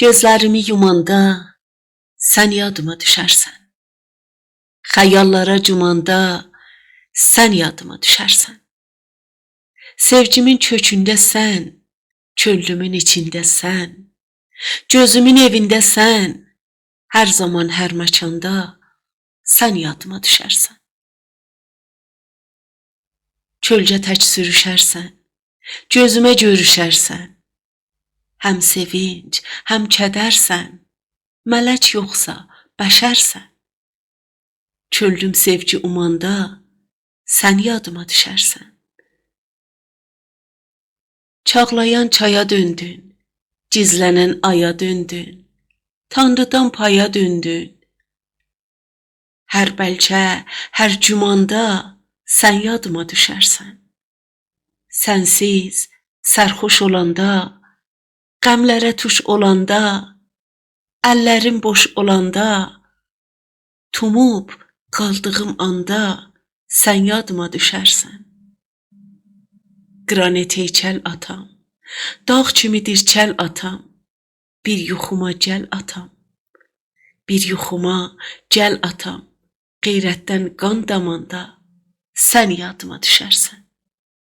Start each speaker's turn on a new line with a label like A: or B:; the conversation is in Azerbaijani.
A: Gözlərimi yumanda sən yadıma düşərsən. Xəyallara cumanda sən yadıma düşərsən. Sevgimin kökündə sən, könlümün içində sən, gözümün evində sən, hər zaman hər məkanda sən yadıma düşərsən. Kölgə tək sürüşərsən, gözümə görüşərsən. Həm sevinc, həm kədərsən, mələk yoxsa bəşərsən. Könlüm sevgi umanda sən yadıma düşərsən. Çağlayan çaya döndün, gizlənən aya döndün, Tanrıdan paya döndün. Hər bəlkə, hər cümanda sən yadıma düşərsən. Sənsiz sərxoş olanda, qəmlərə tuş olanda, əllərim boş olanda, tumub qaldığım anda sən yadıma düşərsən. Qranet heykəl atam, dağ kimi dirçəl atam, bir yuxuma gəl atam, bir yuxuma gəl atam, qeyrətdən qan damanda sən yadıma düşərsən.